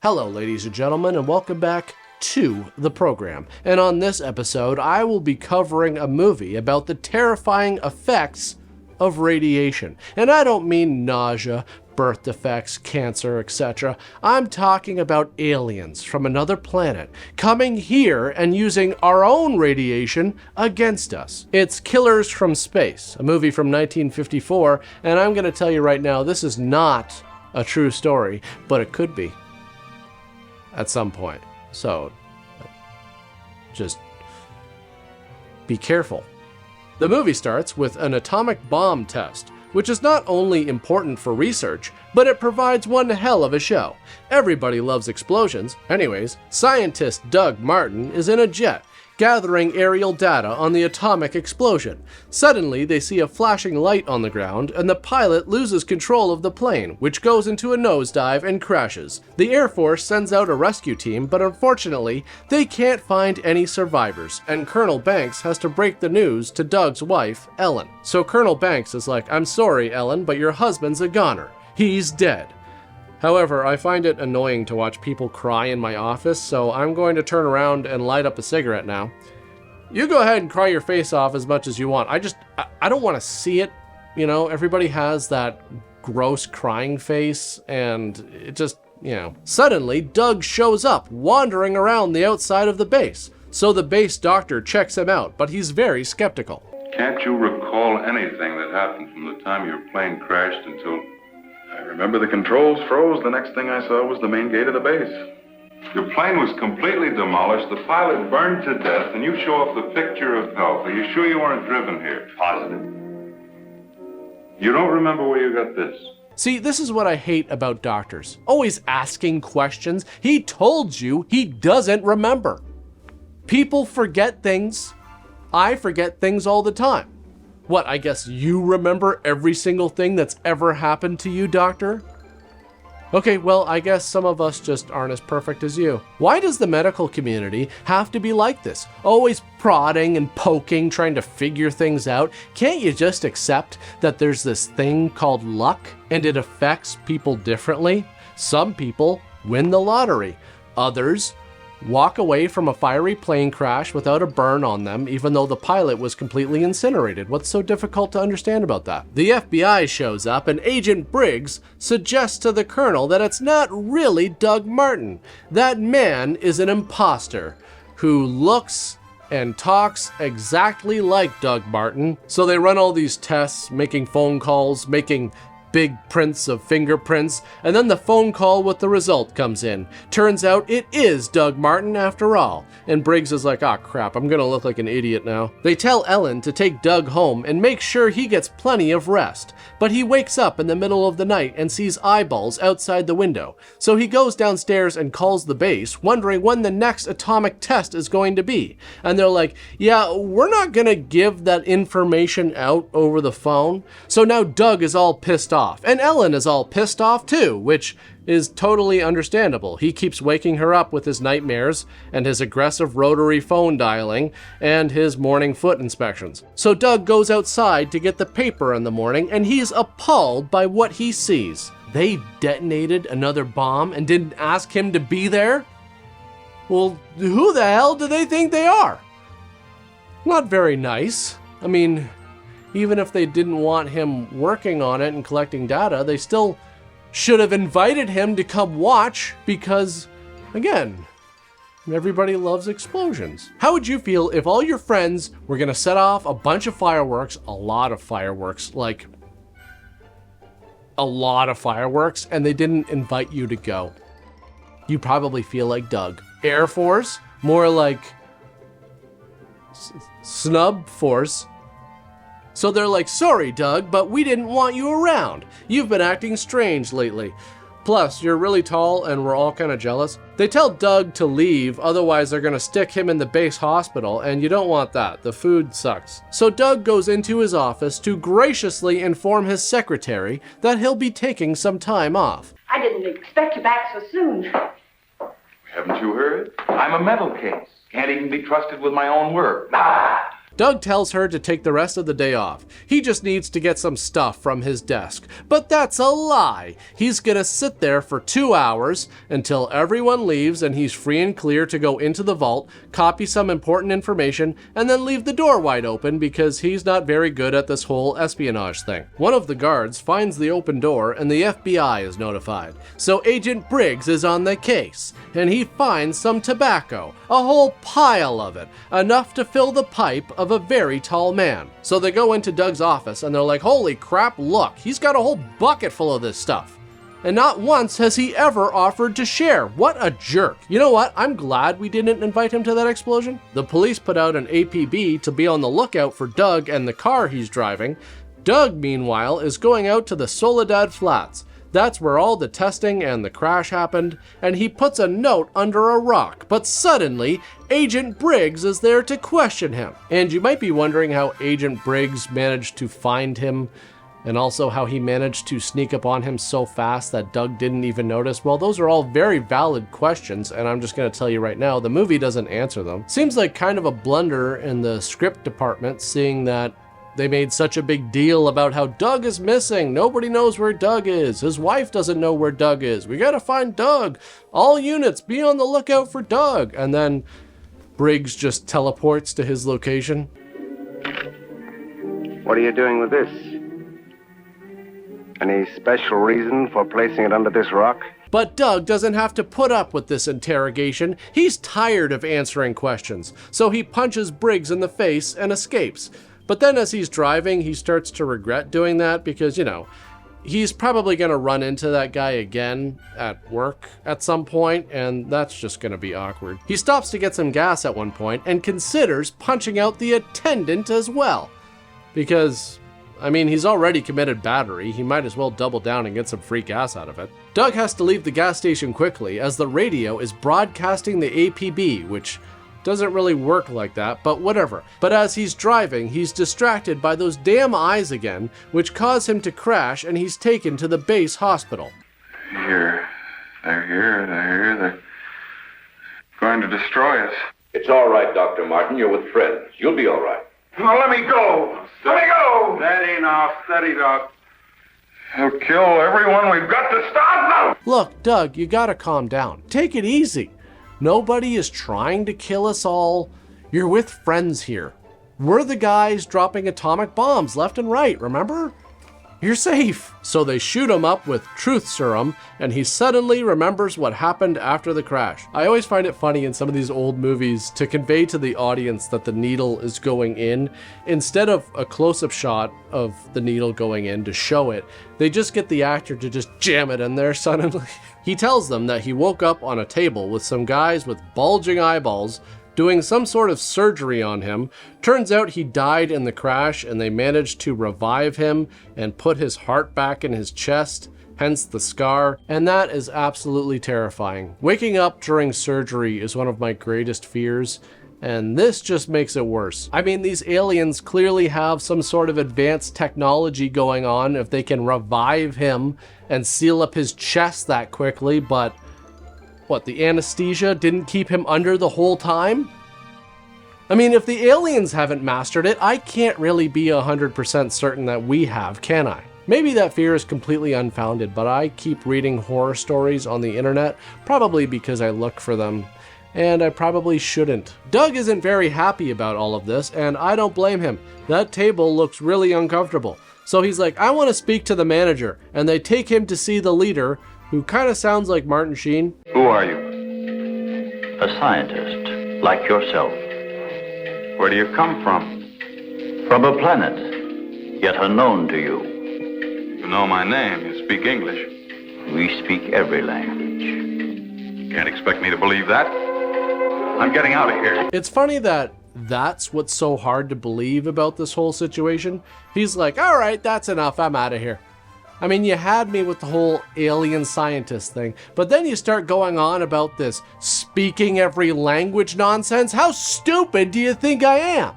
Hello, ladies and gentlemen, and welcome back to the program. And on this episode, I will be covering a movie about the terrifying effects of radiation. And I don't mean nausea, birth defects, cancer, etc. I'm talking about aliens from another planet coming here and using our own radiation against us. It's Killers from Space, a movie from 1954, and I'm going to tell you right now, this is not a true story, but it could be at some point. So just be careful. The movie starts with an atomic bomb test, which is not only important for research, but it provides one hell of a show. Everybody loves explosions. Anyways, scientist Doug Martin is in a jet, gathering aerial data on the atomic explosion. Suddenly, they see a flashing light on the ground, and the pilot loses control of the plane, which goes into a nosedive and crashes. The Air Force sends out a rescue team, but unfortunately, they can't find any survivors, and Colonel Banks has to break the news to Doug's wife, Ellen. So Colonel Banks is like, "I'm sorry, Ellen, but your husband's a goner. He's dead." However, I find it annoying to watch people cry in my office, so I'm going to turn around and light up a cigarette now. You go ahead and cry your face off as much as you want. I don't want to see it. You know, everybody has that gross crying face, and it just, Suddenly, Doug shows up, wandering around the outside of the base. So the base doctor checks him out, but he's very skeptical. Can't you recall anything that happened from the time your plane crashed until... I remember the controls froze. The next thing I saw was the main gate of the base. Your plane was completely demolished, the pilot burned to death, and you show off the picture of health. Are you sure you weren't driven here? Positive. You don't remember where you got this? See, this is what I hate about doctors. Always asking questions. He told you he doesn't remember. People forget things. I forget things all the time. What, I guess you remember every single thing that's ever happened to you, doctor? Okay, well, I guess some of us just aren't as perfect as you. Why does the medical community have to be like this? Always prodding and poking, trying to figure things out. Can't you just accept that there's this thing called luck and it affects people differently? Some people win the lottery. Others walk away from a fiery plane crash without a burn on them, even though the pilot was completely incinerated. What's so difficult to understand about that? The FBI shows up, and Agent Briggs suggests to the colonel that it's not really Doug Martin. That man is an imposter who looks and talks exactly like Doug Martin. So they run all these tests, making phone calls, making big prints of fingerprints, and then the phone call with the result comes in. Turns out it is Doug Martin after all. And Briggs is like, "Ah, crap, I'm gonna look like an idiot now." They tell Ellen to take Doug home and make sure he gets plenty of rest. But he wakes up in the middle of the night and sees eyeballs outside the window. So he goes downstairs and calls the base, wondering when the next atomic test is going to be. And they're like, "Yeah, we're not gonna give that information out over the phone." So now Doug is all pissed off. And Ellen is all pissed off too, which is totally understandable. He keeps waking her up with his nightmares and his aggressive rotary phone dialing and his morning foot inspections. So Doug goes outside to get the paper in the morning, and he's appalled by what he sees. They detonated another bomb and didn't ask him to be there? Well, who the hell do they think they are? Not very nice. I mean, even if they didn't want him working on it and collecting data, they still should have invited him to come watch because, again, everybody loves explosions. How would you feel if all your friends were going to set off a bunch of fireworks, a lot of fireworks, like a lot of fireworks, and they didn't invite you to go? You probably feel like Doug. Air Force, more like snub force. So they're like, "Sorry, Doug, but we didn't want you around. You've been acting strange lately. Plus, you're really tall and we're all kind of jealous." They tell Doug to leave, otherwise they're gonna stick him in the base hospital, and you don't want that. The food sucks. So Doug goes into his office to graciously inform his secretary that he'll be taking some time off. "I didn't expect you back so soon." Haven't you heard? I'm a mental case. Can't even be trusted with my own work. Doug tells her to take the rest of the day off. He just needs to get some stuff from his desk. But that's a lie. He's gonna sit there for 2 hours until everyone leaves and he's free and clear to go into the vault, copy some important information, and then leave the door wide open because he's not very good at this whole espionage thing. One of the guards finds the open door and the FBI is notified. So Agent Briggs is on the case, and he finds some tobacco, a whole pile of it, enough to fill the pipe of a very tall man. So they go into Doug's office and they're like, holy crap, look, he's got a whole bucket full of this stuff. And not once has he ever offered to share. What a jerk. You know what? I'm glad we didn't invite him to that explosion. The police put out an APB to be on the lookout for Doug and the car he's driving. Doug, meanwhile, is going out to the Soledad Flats. That's where all the testing and the crash happened, and he puts a note under a rock, but suddenly, Agent Briggs is there to question him. And you might be wondering how Agent Briggs managed to find him, and also how he managed to sneak up on him so fast that Doug didn't even notice. Well, those are all very valid questions, and I'm just going to tell you right now, the movie doesn't answer them. Seems like kind of a blunder in the script department, seeing that they made such a big deal about how Doug is missing. Nobody knows where Doug is. His wife doesn't know where Doug is. We gotta find Doug. All units, be on the lookout for Doug. And then Briggs just teleports to his location. What are you doing with this? Any special reason for placing it under this rock? But Doug doesn't have to put up with this interrogation. He's tired of answering questions. So he punches Briggs in the face and escapes. But then as he's driving, he starts to regret doing that because, you know, he's probably going to run into that guy again at work at some point, and that's just going to be awkward. He stops to get some gas at one point and considers punching out the attendant as well. Because, I mean, he's already committed battery. He might as well double down and get some free gas out of it. Doug has to leave the gas station quickly as the radio is broadcasting the APB, which doesn't really work like that, but whatever. But as he's driving, he's distracted by those damn eyes again, which cause him to crash, and he's taken to the base hospital. They're here. They're going to destroy us. It's all right, Dr. Martin. You're with friends. You'll be all right. Now let me go. Let me go. Steady now, steady, Doc. They'll kill everyone. We've got to stop them. Look, Doug, you gotta calm down. Take it easy. Nobody is trying to kill us all. You're with friends here. We're the guys dropping atomic bombs left and right, remember? You're safe. So they shoot him up with truth serum, and he suddenly remembers what happened after the crash. I always find it funny in some of these old movies to convey to the audience that the needle is going in. Instead of a close-up shot of the needle going in to show it, they just get the actor to just jam it in there suddenly. He tells them that he woke up on a table with some guys with bulging eyeballs doing some sort of surgery on him. Turns out he died in the crash and they managed to revive him and put his heart back in his chest, hence the scar, and that is absolutely terrifying. Waking up during surgery is one of my greatest fears, and this just makes it worse. I mean, these aliens clearly have some sort of advanced technology going on if they can revive him and seal up his chest that quickly, but what, the anesthesia didn't keep him under the whole time? I mean, if the aliens haven't mastered it, I can't really be 100% certain that we have, can I? Maybe that fear is completely unfounded, but I keep reading horror stories on the internet, probably because I look for them, and I probably shouldn't. Doug isn't very happy about all of this, and I don't blame him. That table looks really uncomfortable. So he's like, I want to speak to the manager, and they take him to see the leader, who kind of sounds like Martin Sheen. Who are you? A scientist, like yourself. Where do you come from? From a planet, yet unknown to you. You know my name. You speak English. We speak every language. Can't expect me to believe that. I'm getting out of here. It's funny that that's what's so hard to believe about this whole situation. He's like, all right, that's enough. I'm out of here. I mean, you had me with the whole alien scientist thing, but then you start going on about this speaking every language nonsense. How stupid do you think I am?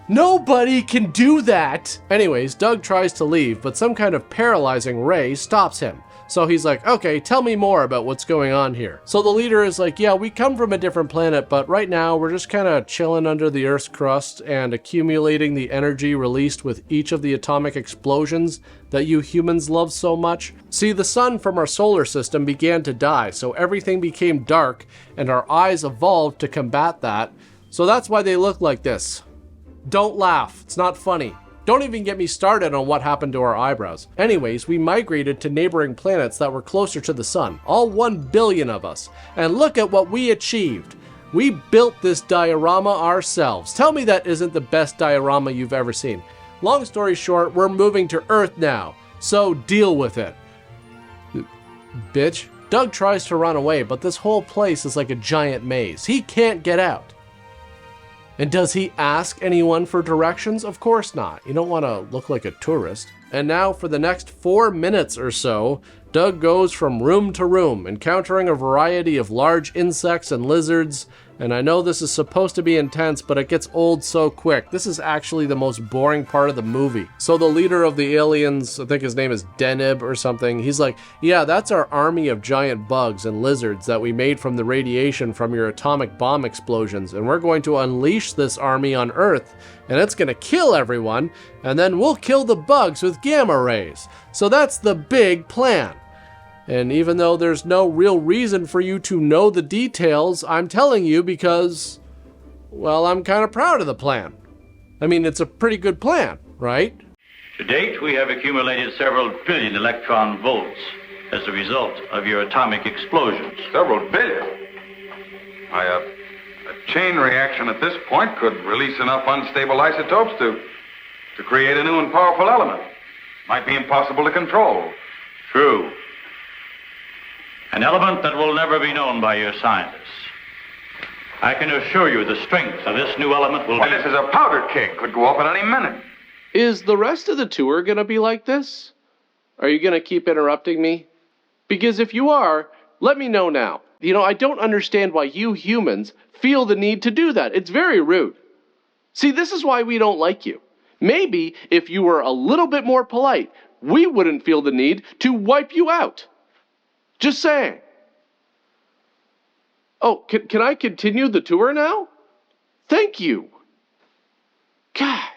Nobody can do that. Anyways, Doug tries to leave, but some kind of paralyzing ray stops him. So he's like, okay, tell me more about what's going on here. So the leader is like, yeah, we come from a different planet, but right now we're just kind of chilling under the Earth's crust and accumulating the energy released with each of the atomic explosions that you humans love so much. See, the sun from our solar system began to die, so everything became dark and our eyes evolved to combat that. So that's why they look like this. Don't laugh, it's not funny. Don't even get me started on what happened to our eyebrows. Anyways, we migrated to neighboring planets that were closer to the sun, all 1 billion of us. And look at what we achieved. We built this diorama ourselves. Tell me that isn't the best diorama you've ever seen. Long story short, we're moving to Earth now, so deal with it. Bitch. Doug tries to run away, but this whole place is like a giant maze. He can't get out. And does he ask anyone for directions? Of course not. You don't want to look like a tourist. And now for the next 4 minutes or so, Doug goes from room to room, encountering a variety of large insects and lizards. And I know this is supposed to be intense, but it gets old so quick. This is actually the most boring part of the movie. So the leader of the aliens, I think his name is Deneb or something, he's like, yeah, that's our army of giant bugs and lizards that we made from the radiation from your atomic bomb explosions. And we're going to unleash this army on Earth, and it's going to kill everyone, and then we'll kill the bugs with gamma rays. So that's the big plan. And even though there's no real reason for you to know the details, I'm telling you because, well, I'm kind of proud of the plan. I mean, it's a pretty good plan, right? To date, we have accumulated several billion electron volts as a result of your atomic explosions. Several billion. A chain reaction at this point could release enough unstable isotopes to create a new and powerful element. Might be impossible to control. True. An element that will never be known by your scientists. I can assure you the strength of this new element will be... This is a powder keg. Could go off at any minute. Is the rest of the tour gonna be like this? Are you gonna keep interrupting me? Because if you are, let me know now. You know, I don't understand why you humans feel the need to do that. It's very rude. See, this is why we don't like you. Maybe if you were a little bit more polite, we wouldn't feel the need to wipe you out. Just saying. Oh, can I continue the tour now? Thank you. God.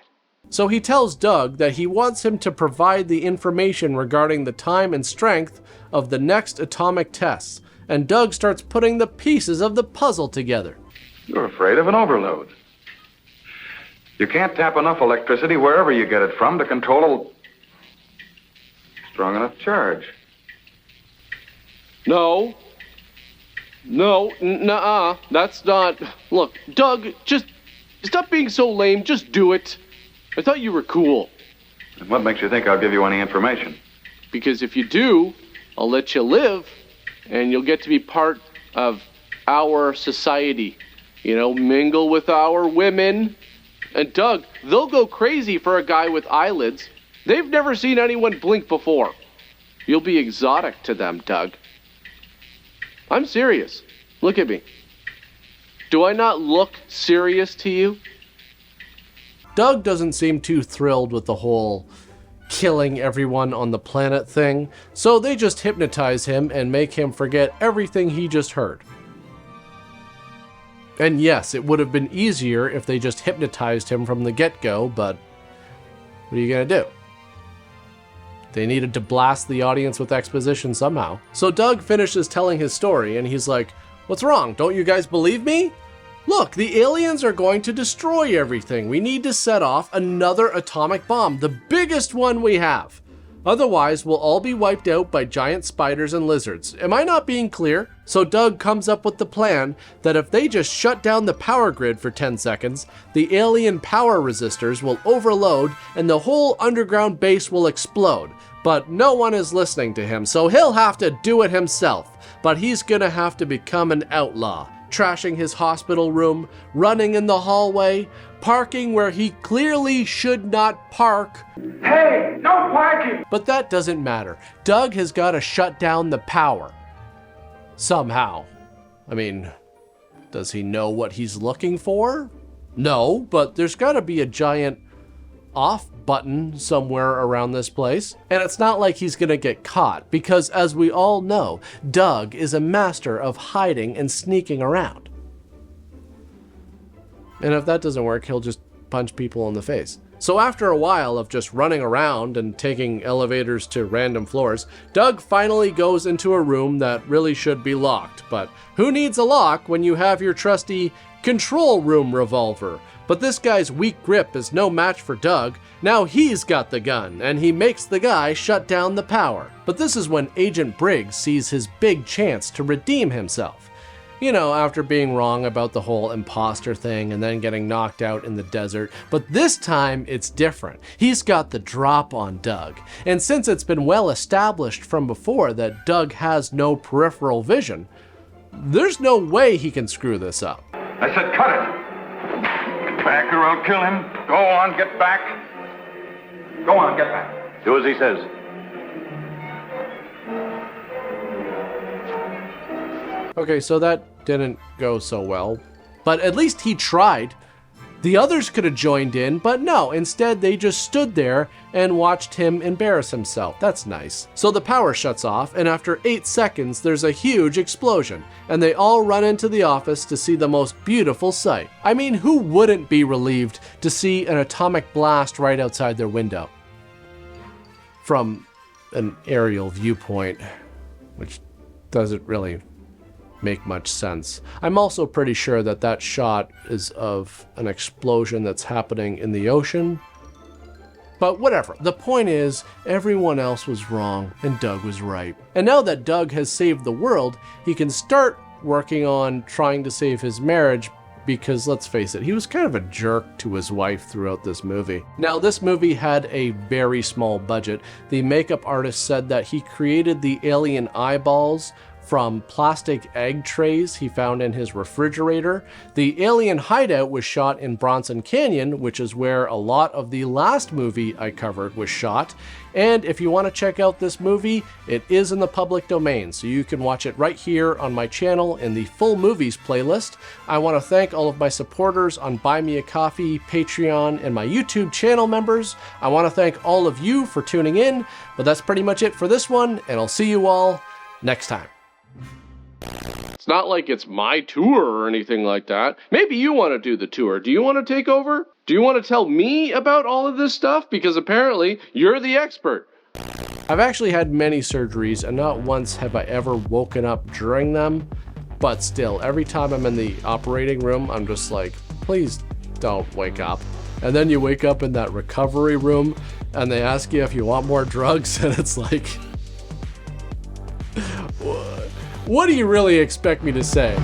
So he tells Doug that he wants him to provide the information regarding the time and strength of the next atomic tests, and Doug starts putting the pieces of the puzzle together. You're afraid of an overload. You can't tap enough electricity wherever you get it from to control a strong enough charge. No, nuh-uh, that's not... Look, Doug, just stop being so lame, just do it. I thought you were cool. And what makes you think I'll give you any information? Because if you do, I'll let you live, and you'll get to be part of our society. You know, mingle with our women. And Doug, they'll go crazy for a guy with eyelids. They've never seen anyone blink before. You'll be exotic to them, Doug. I'm serious. Look at me. Do I not look serious to you? Doug doesn't seem too thrilled with the whole killing everyone on the planet thing, so they just hypnotize him and make him forget everything he just heard. And yes, it would have been easier if they just hypnotized him from the get-go, but what are you gonna do? They needed to blast the audience with exposition somehow. So Doug finishes telling his story, and he's like, what's wrong? Don't you guys believe me? Look, the aliens are going to destroy everything. We need to set off another atomic bomb, the biggest one we have. Otherwise, we'll all be wiped out by giant spiders and lizards. Am I not being clear? So Doug comes up with the plan that if they just shut down the power grid for 10 seconds, the alien power resistors will overload and the whole underground base will explode. But no one is listening to him, so he'll have to do it himself. But he's gonna have to become an outlaw, trashing his hospital room, running in the hallway, parking where he clearly should not park. Hey, no parking! But that doesn't matter. Doug has got to shut down the power. Somehow. I mean, does he know what he's looking for? No, but there's got to be a giant off button somewhere around this place. And it's not like he's gonna get caught, because as we all know, Doug is a master of hiding and sneaking around. And if that doesn't work, he'll just punch people in the face. So after a while of just running around and taking elevators to random floors, Doug finally goes into a room that really should be locked. But who needs a lock when you have your trusty control room revolver? But this guy's weak grip is no match for Doug. Now he's got the gun, and he makes the guy shut down the power. But this is when Agent Briggs sees his big chance to redeem himself. You know, after being wrong about the whole imposter thing and then getting knocked out in the desert. But this time, it's different. He's got the drop on Doug. And since it's been well established from before that Doug has no peripheral vision, there's no way he can screw this up. I said cut it. Get back or I'll kill him. Go on, get back. Go on, get back. Do as he says. Okay, so that didn't go so well, but at least he tried. The others could have joined in, but no, instead they just stood there and watched him embarrass himself. That's nice. So the power shuts off, and after 8 seconds, there's a huge explosion, and they all run into the office to see the most beautiful sight. I mean, who wouldn't be relieved to see an atomic blast right outside their window? From an aerial viewpoint, which doesn't really make much sense. I'm also pretty sure that that shot is of an explosion that's happening in the ocean. But whatever, the point is, everyone else was wrong and Doug was right. And now that Doug has saved the world, he can start working on trying to save his marriage, because let's face it, he was kind of a jerk to his wife throughout this movie. Now, this movie had a very small budget. The makeup artist said that he created the alien eyeballs from plastic egg trays he found in his refrigerator. The alien hideout was shot in Bronson Canyon, which is where a lot of the last movie I covered was shot. And if you want to check out this movie, it is in the public domain, so you can watch it right here on my channel in the Full Movies playlist. I want to thank all of my supporters on Buy Me a Coffee, Patreon, and my YouTube channel members. I want to thank all of you for tuning in, but that's pretty much it for this one, and I'll see you all next time. It's not like it's my tour or anything like that. Maybe you want to do the tour. Do you want to take over? Do you want to tell me about all of this stuff? Because apparently you're the expert. I've actually had many surgeries, and not once have I ever woken up during them. But still, every time I'm in the operating room, I'm just like, please don't wake up. And then you wake up in that recovery room, and they ask you if you want more drugs, and it's like, what do you really expect me to say?